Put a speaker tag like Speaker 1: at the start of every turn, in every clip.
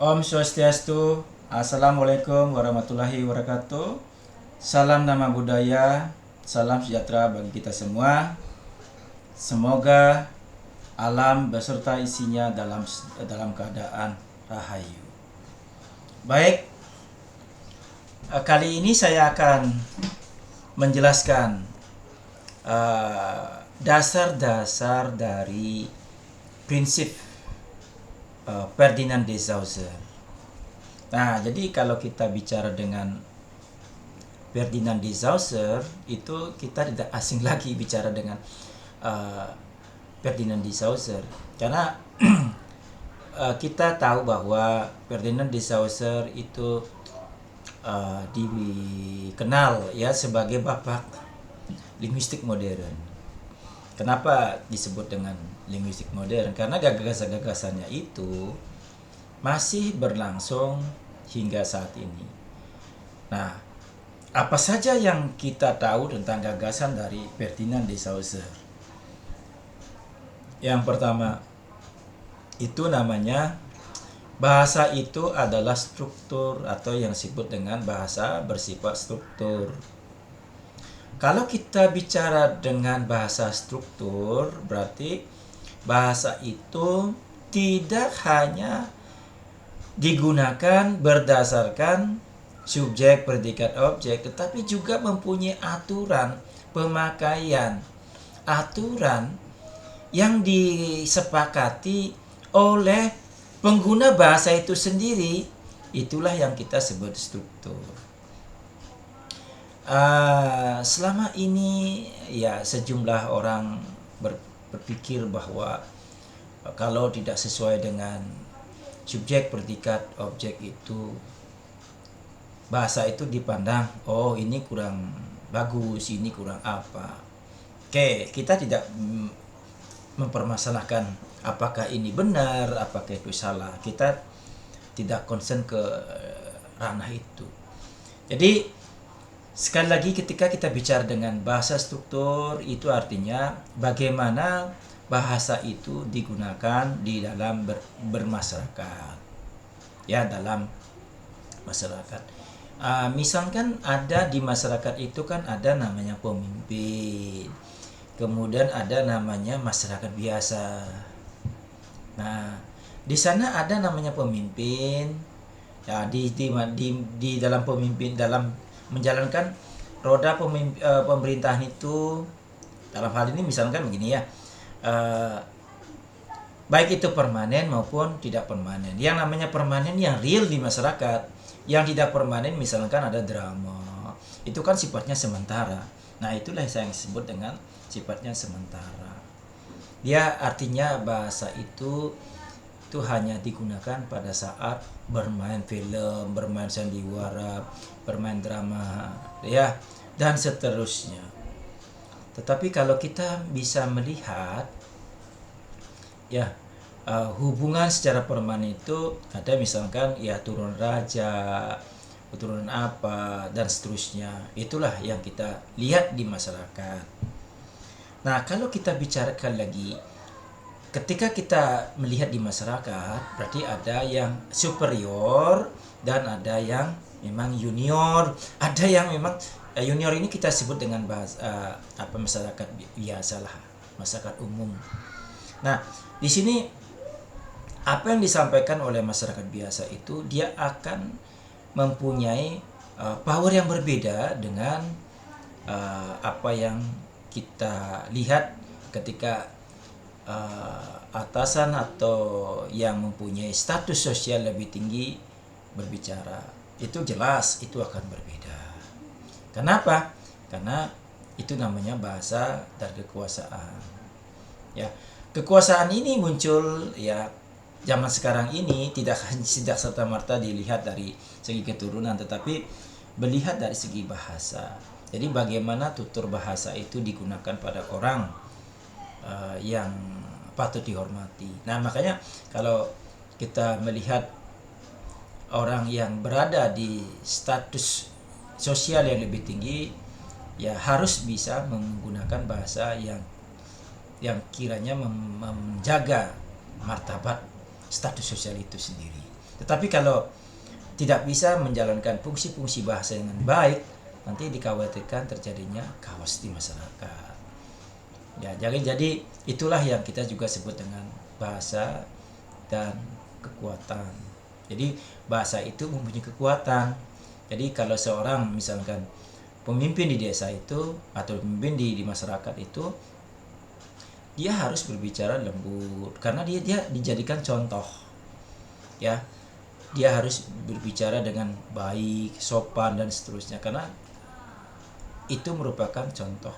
Speaker 1: Om Swastiastu, Assalamualaikum warahmatullahi wabarakatuh. Salam nama budaya, salam sejahtera bagi kita semua. Semoga alam beserta isinya dalam keadaan rahayu. Baik, kali ini saya akan menjelaskan dasar-dasar dari prinsip Ferdinand de Saussure. Nah, jadi kalau kita bicara dengan Ferdinand de Saussure, itu kita tidak asing lagi bicara dengan uh, Ferdinand de Saussure, karena kita tahu bahwa Ferdinand de Saussure itu dikenal ya sebagai bapak linguistik modern. Kenapa disebut dengan linguistik modern? Karena gagasan-gagasannya itu masih berlangsung hingga saat ini. Nah, apa saja yang kita tahu tentang gagasan dari Ferdinand de Saussure? Yang pertama, itu namanya bahasa itu adalah struktur atau yang disebut dengan bahasa bersifat struktur. Kalau kita bicara dengan bahasa struktur, berarti bahasa itu tidak hanya digunakan berdasarkan subjek, predikat, objek, tetapi juga mempunyai aturan pemakaian. Aturan yang disepakati oleh pengguna bahasa itu sendiri, itulah yang kita sebut struktur. Selama ini ya sejumlah orang berpikir bahwa kalau tidak sesuai dengan subjek, predikat, objek itu bahasa itu dipandang, oh ini kurang bagus, ini kurang apa. Oke, kita tidak mempermasalahkan apakah ini benar, apakah itu salah. Kita tidak concern ke ranah itu. Jadi sekali lagi, ketika kita bicara dengan bahasa struktur, itu artinya bagaimana bahasa itu digunakan di dalam bermasyarakat, ya, dalam masyarakat. Misalkan ada di masyarakat itu kan ada namanya pemimpin, kemudian ada namanya masyarakat biasa. Nah, di sana ada namanya pemimpin, ya, di dalam pemimpin, dalam menjalankan roda pemerintahan itu, dalam hal ini misalkan begini ya, baik itu permanen maupun tidak permanen. Yang namanya permanen yang real di masyarakat, yang tidak permanen misalkan ada drama, itu kan sifatnya sementara. Nah, itulah yang disebut dengan sifatnya sementara. Dia artinya bahasa itu hanya digunakan pada saat bermain film, bermain sandiwara, bermain drama, ya, dan seterusnya. Tetapi kalau kita bisa melihat, ya, hubungan secara permanen itu ada misalkan ya turun raja, keturunan apa, dan seterusnya. Itulah yang kita lihat di masyarakat. Nah, kalau kita bicarakan lagi, ketika kita melihat di masyarakat, berarti ada yang superior dan ada yang memang junior. Ada yang memang junior ini kita sebut dengan bahasa masyarakat biasa lah, masyarakat umum. Nah, di sini apa yang disampaikan oleh masyarakat biasa itu dia akan mempunyai power yang berbeda dengan apa yang kita lihat ketika atasan atau yang mempunyai status sosial lebih tinggi berbicara. Itu jelas itu akan berbeda. Kenapa? Karena itu namanya bahasa dari kekuasaan. Ya, kekuasaan ini muncul ya zaman sekarang ini tidak serta-merta dilihat dari segi keturunan, tetapi melihat dari segi bahasa. Jadi bagaimana tutur bahasa itu digunakan pada orang yang patut dihormati. Nah, makanya kalau kita melihat orang yang berada di status sosial yang lebih tinggi, ya harus bisa menggunakan bahasa yang kiranya menjaga martabat status sosial itu sendiri. Tetapi kalau tidak bisa menjalankan fungsi-fungsi bahasa dengan baik, nanti dikhawatirkan terjadinya chaos di masyarakat. Ya, jadi itulah yang kita juga sebut dengan bahasa dan kekuatan. Jadi bahasa itu mempunyai kekuatan. Jadi kalau seorang misalkan pemimpin di desa itu atau pemimpin di masyarakat itu, dia harus berbicara lembut karena dia dijadikan contoh. Ya, dia harus berbicara dengan baik, sopan dan seterusnya karena itu merupakan contoh.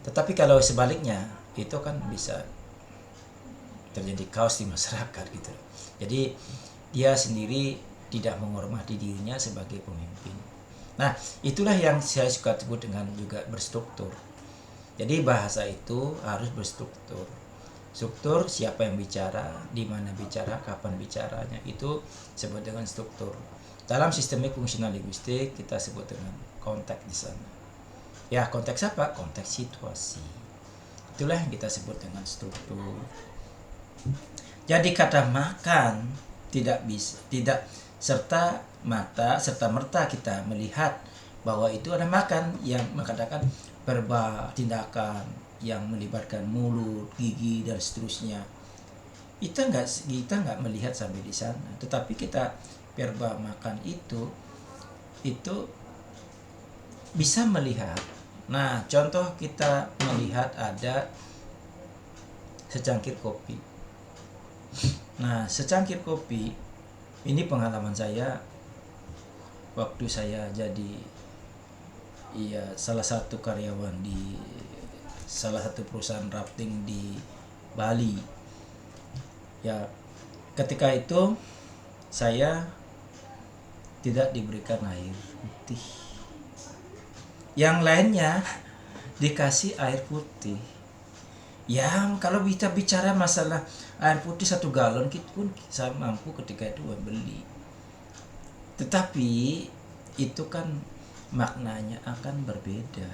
Speaker 1: Tetapi kalau sebaliknya itu kan bisa terjadi kaos di masyarakat gitu. Jadi dia sendiri tidak menghormati dirinya sebagai pemimpin. Nah, itulah yang saya suka sebut dengan juga berstruktur. Jadi bahasa itu harus berstruktur. Struktur siapa yang bicara, di mana bicara, kapan bicaranya, itu sebut dengan struktur. Dalam sistemik fungsional linguistik kita sebut dengan konteks di sana. Ya, konteks apa? Konteks situasi. Itulah yang kita sebut dengan struktur. Jadi kata makan tidak serta merta kita melihat bahwa itu ada makan yang mengatakan verbal, tindakan yang melibatkan mulut, gigi dan seterusnya. Kita nggak melihat sampai di sana. Tetapi kita verbal makan itu bisa melihat. Nah, contoh kita melihat ada secangkir kopi. Nah, secangkir kopi ini pengalaman saya waktu saya jadi salah satu karyawan di salah satu perusahaan rafting di Bali. Ya, ketika itu saya tidak diberikan air putih. Yang lainnya dikasih air putih. Ya, kalau kita bicara masalah air putih 1 galon kita pun saya mampu ketika itu beli. Tetapi itu kan maknanya akan berbeda.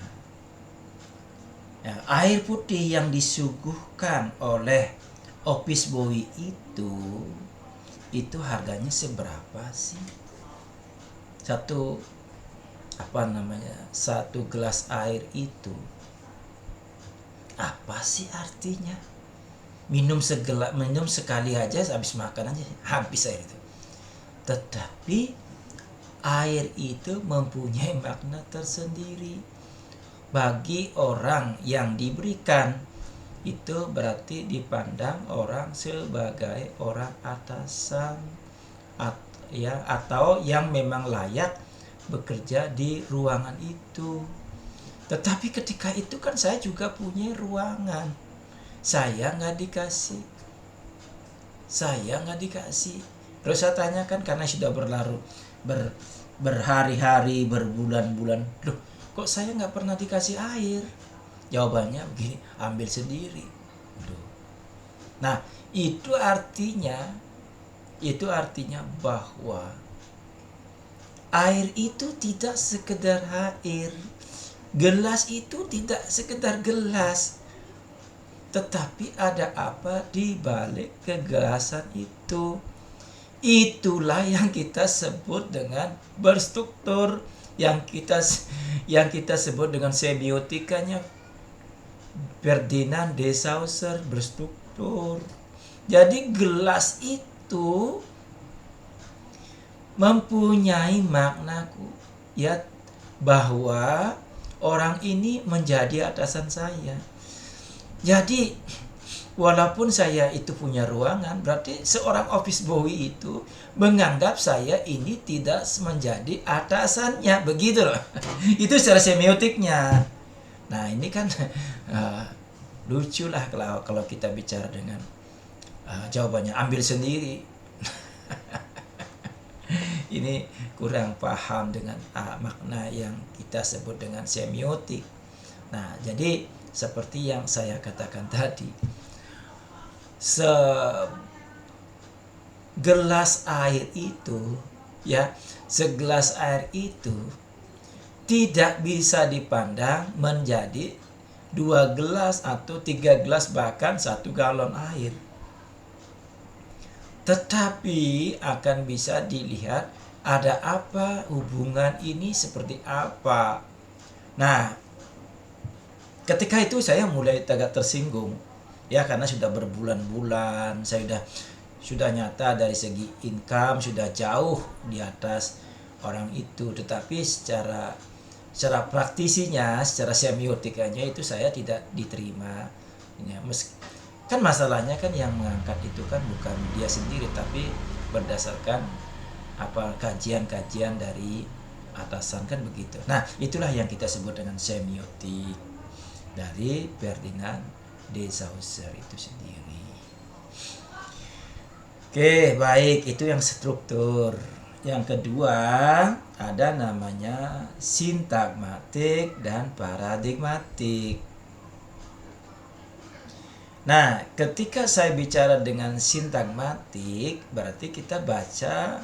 Speaker 1: Ya, air putih yang disuguhkan oleh office boy itu harganya seberapa sih? Satu gelas air itu apa sih artinya? Minum sekali aja habis makan aja habis air itu. Tetapi air itu mempunyai makna tersendiri bagi orang yang diberikan. Itu berarti dipandang orang sebagai orang atasan atau yang memang layak bekerja di ruangan itu. Tetapi ketika itu kan saya juga punya ruangan, saya nggak dikasih. Terus saya tanyakan karena sudah berhari-hari, berbulan-bulan, loh kok saya nggak pernah dikasih air? Jawabannya begini, ambil sendiri. Nah, itu artinya bahwa air itu tidak sekedar air, gelas itu tidak sekedar gelas, tetapi ada apa di balik kegelasan itu. Itulah yang kita sebut dengan berstruktur, yang kita sebut dengan semiotikanya Ferdinand de Saussure, berstruktur. Jadi gelas itu mempunyai maknaku, ya, bahwa orang ini menjadi atasan saya. Jadi walaupun saya itu punya ruangan, berarti seorang office boy itu menganggap saya ini tidak menjadi atasannya, begitu loh. Itu secara semiotiknya. Nah, ini kan lucu lah kalau kita bicara dengan jawabannya ambil sendiri. Ini kurang paham dengan makna yang kita sebut dengan semiotik. Nah, jadi seperti yang saya katakan tadi, segelas air itu tidak bisa dipandang menjadi 2 gelas atau 3 gelas bahkan 1 galon air. tetapi akan bisa dilihat ada apa, hubungan ini seperti apa. Nah, ketika itu saya mulai agak tersinggung, ya, karena sudah berbulan-bulan saya sudah nyata dari segi income sudah jauh di atas orang itu, tetapi secara praktisinya, secara semiotikanya itu saya tidak diterima. Ya, kan masalahnya kan yang mengangkat itu kan bukan dia sendiri, tapi berdasarkan apa kajian-kajian dari atasan, kan begitu. Nah, itulah yang kita sebut dengan semiotik dari Ferdinand de Saussure itu sendiri. Oke, baik, itu yang struktur. Yang kedua ada namanya sintagmatik dan paradigmatik. Nah, ketika saya bicara dengan sintagmatik, berarti kita baca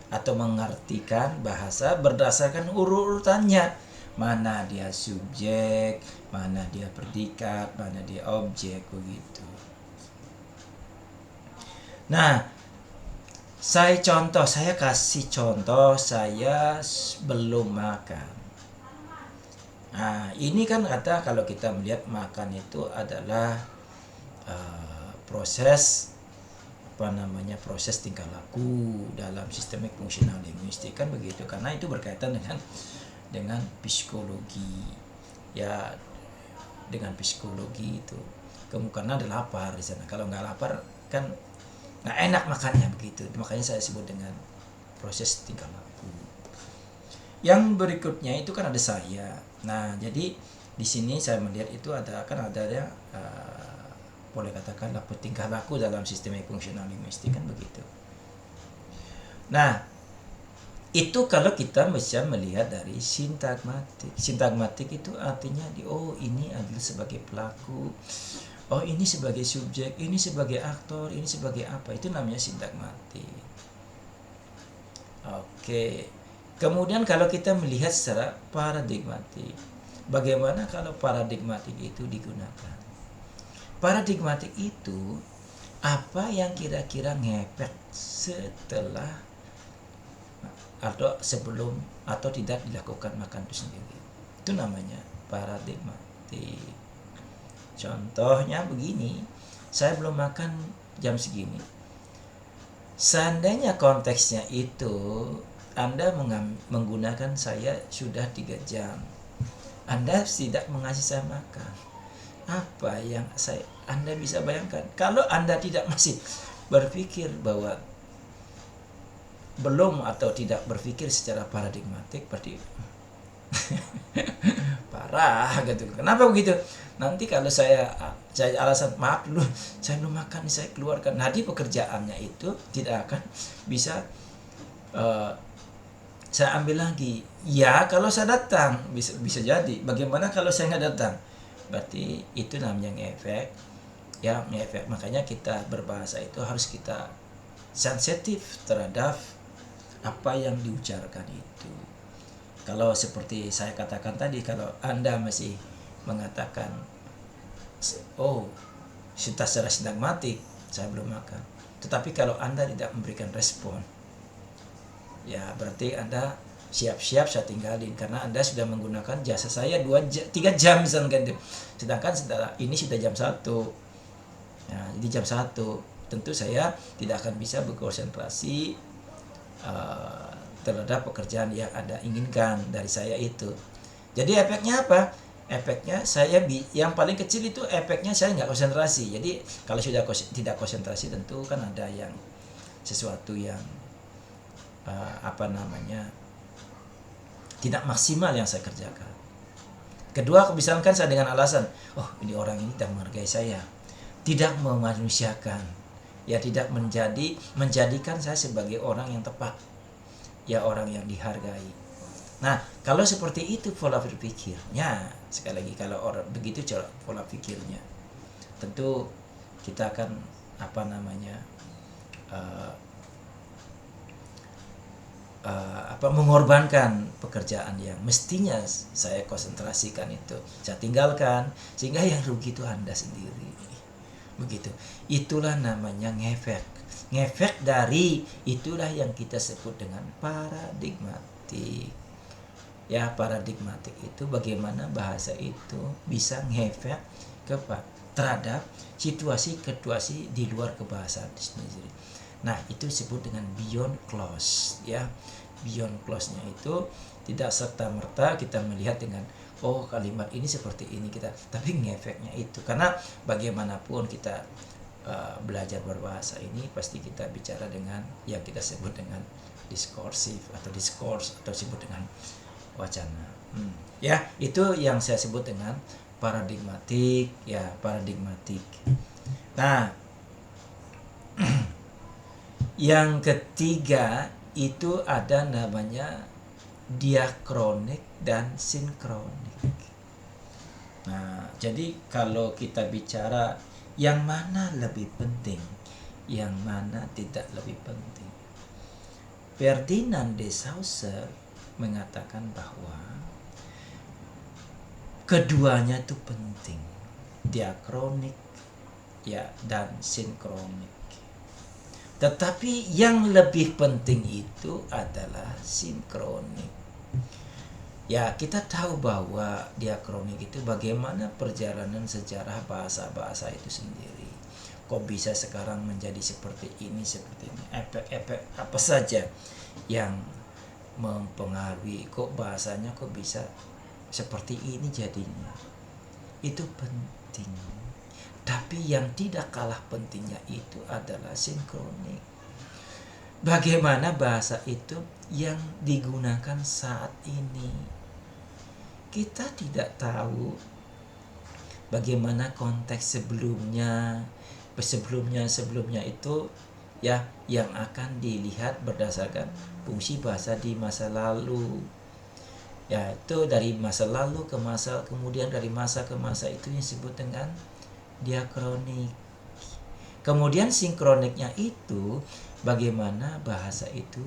Speaker 1: atau mengartikan bahasa berdasarkan urutannya. Mana dia subjek, mana dia predikat, mana dia objek, begitu. Nah, saya kasih contoh saya belum makan. Nah, ini kan kata kalau kita melihat makan itu adalah proses proses tingkah laku dalam sistemik fungsional linguistik, kan begitu, karena itu berkaitan dengan psikologi, ya, dengan psikologi itu karena ada lapar di sana. Kalau nggak lapar kan nggak enak makannya, begitu. Makanya saya sebut dengan proses tingkah laku. Yang berikutnya itu kan ada saya. Nah, jadi di sini saya melihat itu ada boleh katakanlah tingkah laku dalam sistem fungsional linguistik, kan begitu. Nah, itu kalau kita bisa melihat dari sintagmatik. Sintagmatik itu artinya ini adalah sebagai pelaku, ini sebagai subjek, ini sebagai aktor, ini sebagai apa. Itu namanya sintagmatik. Oke. Kemudian kalau kita melihat secara paradigmatik, bagaimana kalau paradigmatik itu digunakan? Paradigmatik itu apa yang kira-kira ngefek setelah atau sebelum atau tidak dilakukan makan itu sendiri. Itu namanya paradigmatik. Contohnya begini, saya belum makan jam segini. Seandainya konteksnya itu Anda menggunakan saya sudah 3 jam, Anda tidak mengasih saya makan, apa yang Anda bisa bayangkan? Kalau Anda tidak masih berpikir bahwa belum atau tidak berpikir secara paradigmatik, berarti parah gitu. Kenapa begitu? Nanti kalau saya alasan maaf dulu, saya belum makan, saya keluarkan. Nah, di pekerjaannya itu tidak akan bisa saya ambil lagi. Ya, kalau saya datang bisa jadi. Bagaimana kalau saya nggak datang? Berarti itu namanya ngefek, ya, ngefek. Makanya kita berbahasa itu harus kita sensitif terhadap apa yang diucapkan itu. Kalau seperti saya katakan tadi, kalau Anda masih mengatakan secara sintagmatik saya belum makan, tetapi kalau Anda tidak memberikan respon, ya berarti Anda siap-siap saya tinggalin, karena Anda sudah menggunakan jasa saya 3 jam misalkan. Sedangkan setelah ini sudah jam 1. Nah, jadi jam 1 tentu saya tidak akan bisa berkonsentrasi terhadap pekerjaan yang Anda inginkan dari saya itu. Jadi efeknya apa? Efeknya yang paling kecil itu efeknya saya nggak konsentrasi. Jadi kalau sudah tidak konsentrasi, tentu kan ada yang sesuatu yang tidak maksimal yang saya kerjakan. Kedua, misalkan saya dengan alasan, ini orang ini tidak menghargai saya, tidak memanusiakan, ya, tidak menjadikan saya sebagai orang yang tepat, ya, orang yang dihargai. Nah, kalau seperti itu pola berpikirnya, sekali lagi kalau orang begitu cara pola pikirnya, tentu kita akan mengorbankan pekerjaan yang mestinya saya konsentrasikan itu saya tinggalkan, sehingga yang rugi itu Anda sendiri, begitu. Itulah namanya ngefek. Ngefek dari itulah yang kita sebut dengan paradigmatik. Ya, paradigmatik itu bagaimana bahasa itu bisa ngefek terhadap situasi-situasi di luar kebahasaan sendiri. Nah, itu disebut dengan beyond clause ya. Beyond clause-nya itu tidak serta-merta kita melihat dengan oh kalimat ini seperti ini kita, tapi ngefeknya itu. Karena bagaimanapun kita belajar berbahasa ini pasti kita bicara dengan yang kita sebut dengan diskursif atau diskurs atau sebut dengan wacana. Ya, itu yang saya sebut dengan paradigmatik ya, paradigmatik. Nah, yang ketiga itu ada namanya diakronik dan sinkronik. Nah, jadi kalau kita bicara yang mana lebih penting, yang mana tidak lebih penting, Ferdinand de Saussure mengatakan bahwa keduanya itu penting, diakronik ya dan sinkronik. Tetapi yang lebih penting itu adalah sinkronik. Ya, kita tahu bahwa diakronik itu bagaimana perjalanan sejarah bahasa-bahasa itu sendiri. Kok bisa sekarang menjadi seperti ini, seperti ini. Efek-efek apa saja yang mempengaruhi kok bahasanya kok bisa seperti ini jadinya. Itu penting. Tapi yang tidak kalah pentingnya itu adalah sinkronik. Bagaimana bahasa itu yang digunakan saat ini. Kita tidak tahu bagaimana konteks sebelumnya itu ya, yang akan dilihat berdasarkan fungsi bahasa di masa lalu. Ya, itu dari masa lalu ke masa, kemudian dari masa ke masa, itu yang disebut dengan diakronik. Kemudian sinkroniknya itu bagaimana bahasa itu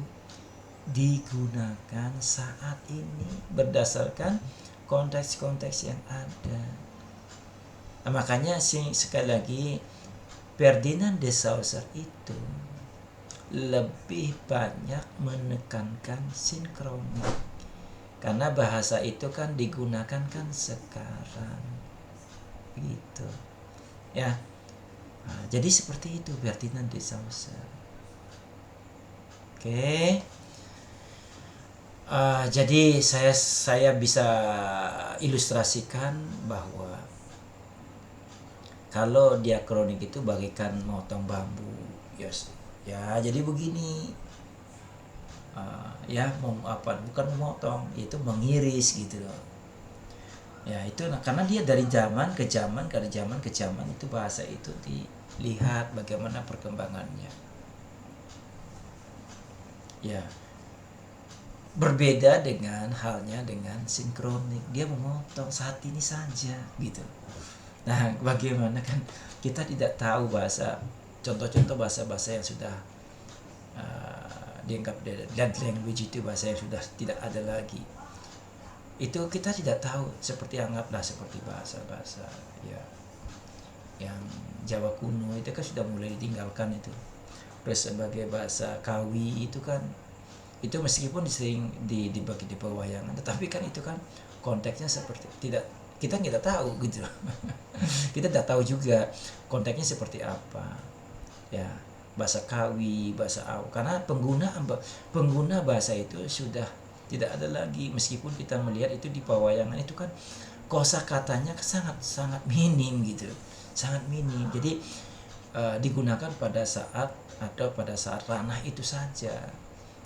Speaker 1: digunakan saat ini berdasarkan konteks-konteks yang ada. Nah, makanya sekali lagi Ferdinand de Saussure itu lebih banyak menekankan sinkronik karena bahasa itu kan digunakan kan sekarang gitu. Ya, nah, jadi seperti itu Ferdinand de Saussure. Oke, jadi saya bisa ilustrasikan bahwa kalau diakronik itu bagaikan motong bambu, yes. Ya, jadi begini, ya bukan memotong, itu mengiris gitu loh. Ya itu karena dia dari zaman ke zaman itu bahasa itu dilihat bagaimana perkembangannya. Ya, berbeda dengan halnya dengan sinkronik, dia memotong saat ini saja gitu. Nah, bagaimana kan kita tidak tahu bahasa, contoh-contoh bahasa-bahasa yang sudah dianggap dead language, itu bahasa yang sudah tidak ada lagi. Itu kita tidak tahu, seperti anggaplah seperti bahasa-bahasa ya yang Jawa kuno itu kan sudah mulai ditinggalkan itu. Terus sebagai bahasa Kawi itu kan, itu meskipun sering dibagi di pewayangan, tetapi kan itu kan konteksnya seperti kita tidak tahu gitu. Kita tidak tahu juga konteksnya seperti apa ya, bahasa Kawi, bahasa Au, karena pengguna bahasa itu sudah tidak ada lagi. Meskipun kita melihat itu di pewayangan itu kan kosakatanya sangat minim gitu, sangat minim. Jadi digunakan pada saat ranah itu saja,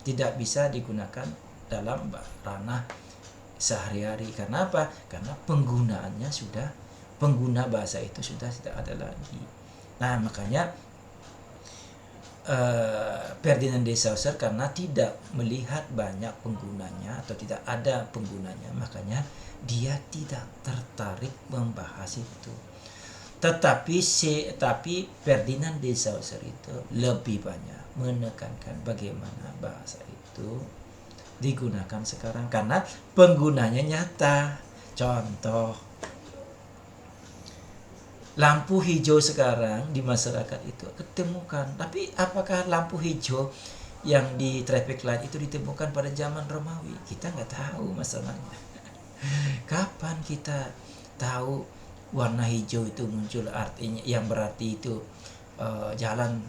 Speaker 1: tidak bisa digunakan dalam ranah sehari-hari. Karena apa? Karena pengguna bahasa itu sudah tidak ada lagi. Nah, makanya Ferdinand de Saussure karena tidak melihat banyak penggunanya atau tidak ada penggunanya, makanya dia tidak tertarik membahas itu. Tetapi Ferdinand de Saussure itu lebih banyak menekankan bagaimana bahasa itu digunakan sekarang karena penggunanya nyata. Contoh, lampu hijau sekarang di masyarakat itu ketemukan. Tapi apakah lampu hijau yang di traffic light itu ditemukan pada zaman Romawi? Kita nggak tahu masalahnya. Kapan kita tahu warna hijau itu muncul, artinya yang berarti itu jalan,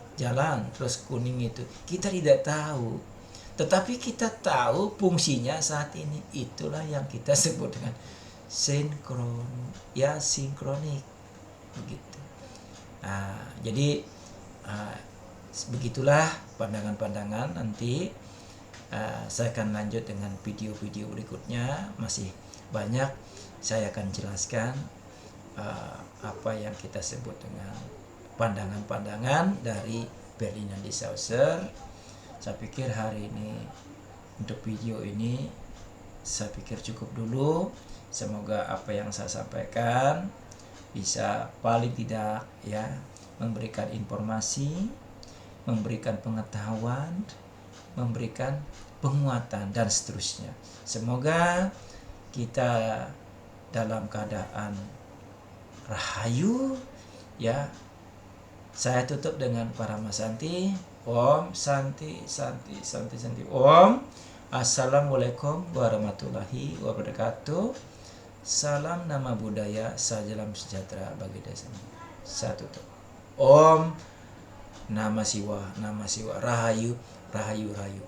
Speaker 1: terus kuning itu kita tidak tahu. Tetapi kita tahu fungsinya saat ini, itulah yang kita sebut dengan sinkronik begitu. Nah, jadi begitulah pandangan-pandangan. Nanti saya akan lanjut dengan video-video berikutnya, masih banyak saya akan jelaskan apa yang kita sebut dengan pandangan-pandangan dari Ferdinand de Saussure. Saya pikir hari ini untuk video ini saya pikir cukup dulu. Semoga apa yang saya sampaikan bisa paling tidak ya memberikan informasi, memberikan pengetahuan, memberikan penguatan dan seterusnya. Semoga kita dalam keadaan rahayu ya. Saya tutup dengan Paramasanti. Om Santi Santi Santi Santi. Om. Assalamualaikum warahmatullahi wabarakatuh. Salam nama budaya, salam sejahtera bagi desa. Saya tutup. Om Nama Siwa, Rahayu, Rahayu, Rahayu.